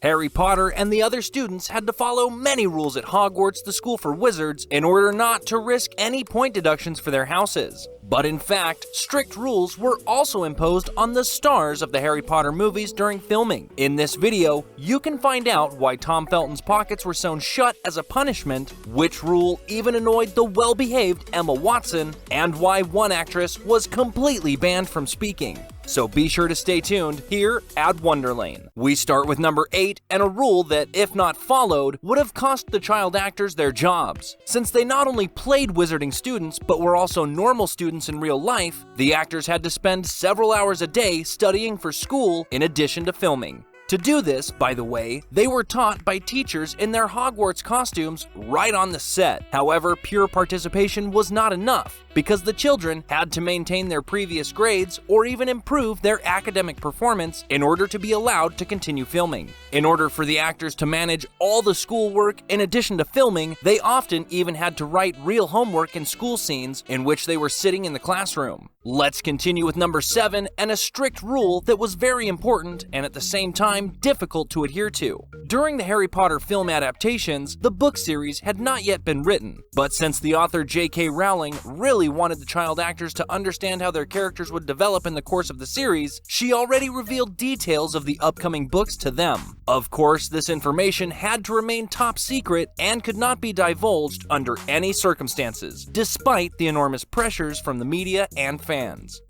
Harry Potter and the other students had to follow many rules at Hogwarts, the school for wizards, in order not to risk any point deductions for their houses. But in fact, strict rules were also imposed on the stars of the Harry Potter movies during filming. In this video, you can find out why Tom Felton's pockets were sewn shut as a punishment, which rule even annoyed the well-behaved Emma Watson, and why one actress was completely banned from speaking. So be sure to stay tuned here at Wonderlane. We start with number 8 and a rule that, if not followed, would have cost the child actors their jobs. Since they not only played wizarding students, but were also normal students in real life, the actors had to spend several hours a day studying for school in addition to filming. To do this, by the way, they were taught by teachers in their Hogwarts costumes right on the set. However, pure participation was not enough, because the children had to maintain their previous grades or even improve their academic performance in order to be allowed to continue filming. In order for the actors to manage all the schoolwork in addition to filming, they often even had to write real homework in school scenes in which they were sitting in the classroom. Let's continue with number 7 and a strict rule that was very important and at the same time difficult to adhere to. During the Harry Potter film adaptations, the book series had not yet been written, but since the author J.K. Rowling really wanted the child actors to understand how their characters would develop in the course of the series, she already revealed details of the upcoming books to them. Of course, this information had to remain top secret and could not be divulged under any circumstances, despite the enormous pressures from the media and fans.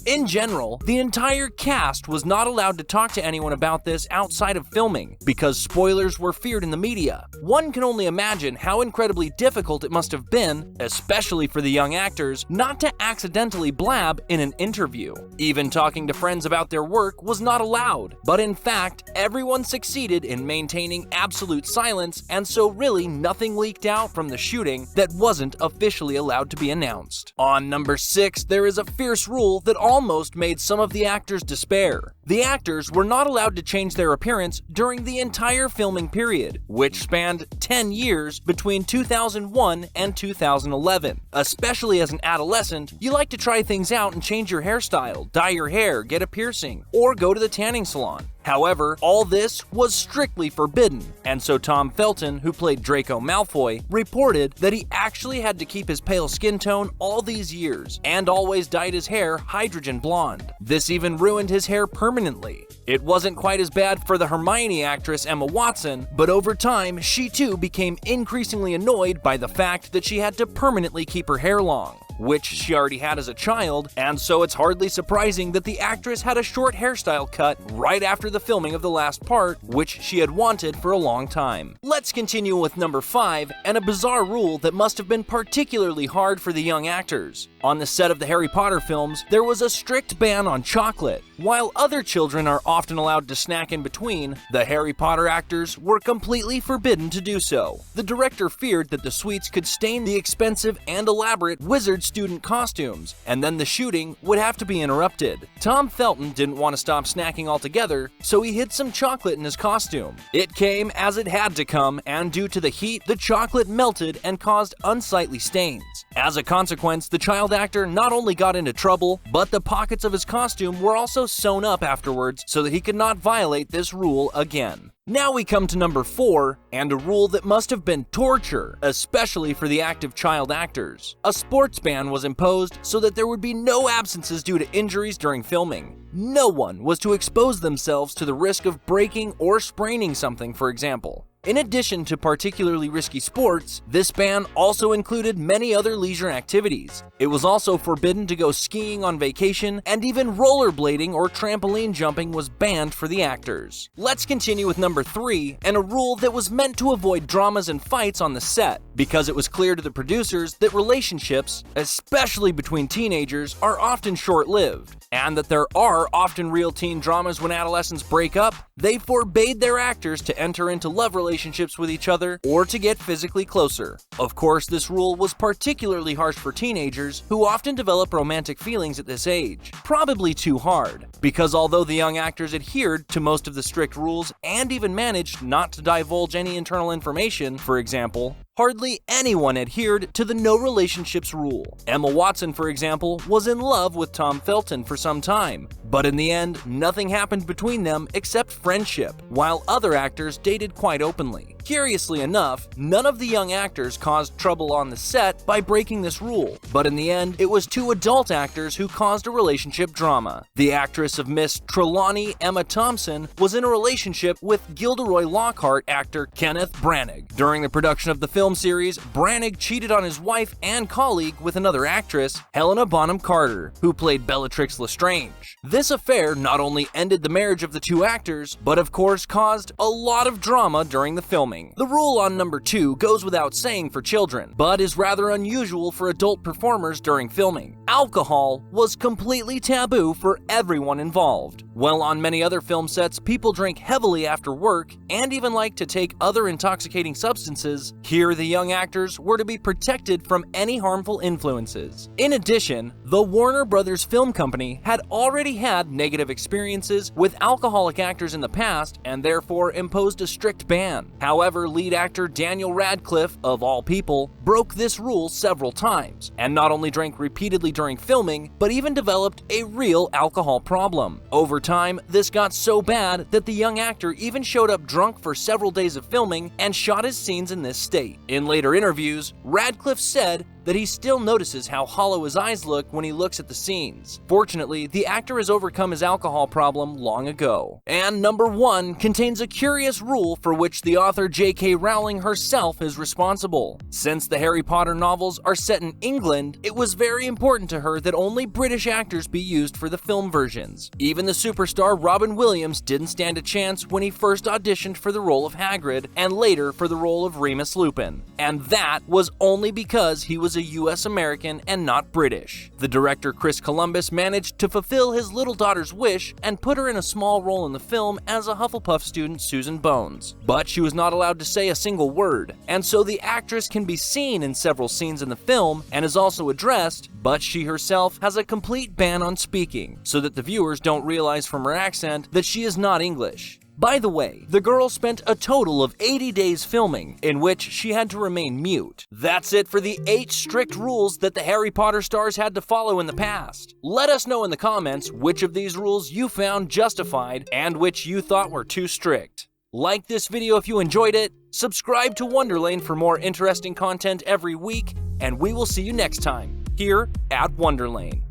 In general, the entire cast was not allowed to talk to anyone about this outside of filming, because spoilers were feared in the media. One can only imagine how incredibly difficult it must have been, especially for the young actors, not to accidentally blab in an interview. Even talking to friends about their work was not allowed, but in fact, everyone succeeded in maintaining absolute silence, and so really nothing leaked out from the shooting that wasn't officially allowed to be announced. On number 6, there is a fierce rule that almost made some of the actors despair. The actors were not allowed to change their appearance during the entire filming period, which spanned 10 years between 2001 and 2011. Especially as an adolescent, you like to try things out and change your hairstyle, dye your hair, get a piercing, or go to the tanning salon. However, all this was strictly forbidden, and so Tom Felton, who played Draco Malfoy, reported that he actually had to keep his pale skin tone all these years, and always dyed his hair hydrogen blonde. This even ruined his hair permanently. It wasn't quite as bad for the Hermione actress Emma Watson, but over time, she too became increasingly annoyed by the fact that she had to permanently keep her hair long, which she already had as a child, and so it's hardly surprising that the actress had a short hairstyle cut right after the filming of the last part, which she had wanted for a long time. Let's continue with number 5, and a bizarre rule that must have been particularly hard for the young actors. On the set of the Harry Potter films, there was a strict ban on chocolate. While other children are often allowed to snack in between, the Harry Potter actors were completely forbidden to do so. The director feared that the sweets could stain the expensive and elaborate wizard student costumes, and then the shooting would have to be interrupted. Tom Felton didn't want to stop snacking altogether, so he hid some chocolate in his costume. It came as it had to come, and due to the heat, the chocolate melted and caused unsightly stains. As a consequence, the child actor not only got into trouble, but the pockets of his costume were also sewn up afterwards so that he could not violate this rule again. Now we come to number 4, and a rule that must have been torture, especially for the active child actors. A sports ban was imposed so that there would be no absences due to injuries during filming. No one was to expose themselves to the risk of breaking or spraining something, for example. In addition to particularly risky sports, this ban also included many other leisure activities. It was also forbidden to go skiing on vacation, and even rollerblading or trampoline jumping was banned for the actors. Let's continue with number 3, and a rule that was meant to avoid dramas and fights on the set, because it was clear to the producers that relationships, especially between teenagers, are often short-lived, and that there are often real teen dramas when adolescents break up. They forbade their actors to enter into love relationships with each other or to get physically closer. Of course, this rule was particularly harsh for teenagers who often develop romantic feelings at this age. Probably too hard, because although the young actors adhered to most of the strict rules and even managed not to divulge any internal information, for example, hardly anyone adhered to the no relationships rule. Emma Watson, for example, was in love with Tom Felton for some time, But in the end, nothing happened between them except friendship, while other actors dated quite openly. Curiously enough, none of the young actors caused trouble on the set by breaking this rule, but in the end, it was two adult actors who caused a relationship drama. The actress of Miss Trelawney, Emma Thompson, was in a relationship with Gilderoy Lockhart actor Kenneth Branagh. During the production of the film series, Branagh cheated on his wife and colleague with another actress, Helena Bonham Carter, who played Bellatrix Lestrange. This affair not only ended the marriage of the two actors, but of course caused a lot of drama during the filming. The rule on number 2 goes without saying for children, but is rather unusual for adult performers during filming. Alcohol was completely taboo for everyone involved. While on many other film sets, people drink heavily after work and even like to take other intoxicating substances, here the young actors were to be protected from any harmful influences. In addition, the Warner Brothers Film Company had already had negative experiences with alcoholic actors in the past and therefore imposed a strict ban. However, lead actor Daniel Radcliffe, of all people, broke this rule several times, and not only drank repeatedly during filming, but even developed a real alcohol problem. Over time, this got so bad that the young actor even showed up drunk for several days of filming and shot his scenes in this state. In later interviews, Radcliffe said that he still notices how hollow his eyes look when he looks at the scenes. Fortunately, the actor has overcome his alcohol problem long ago. And number 1 contains a curious rule for which the author J.K. Rowling herself is responsible. Since the Harry Potter novels are set in England, it was very important to her that only British actors be used for the film versions. Even the superstar Robin Williams didn't stand a chance when he first auditioned for the role of Hagrid and later for the role of Remus Lupin. And that was only because he was a US American and not British. The director Chris Columbus managed to fulfill his little daughter's wish and put her in a small role in the film as a Hufflepuff student, Susan Bones. But she was not allowed to say a single word, and so the actress can be seen in several scenes in the film and is also addressed, but she herself has a complete ban on speaking, so that the viewers don't realize from her accent that she is not English. By the way, the girl spent a total of 80 days filming, in which she had to remain mute. That's it for the 8 strict rules that the Harry Potter stars had to follow in the past. Let us know in the comments which of these rules you found justified and which you thought were too strict. Like this video if you enjoyed it, subscribe to Wonderlane for more interesting content every week, and we will see you next time, here at Wonderlane.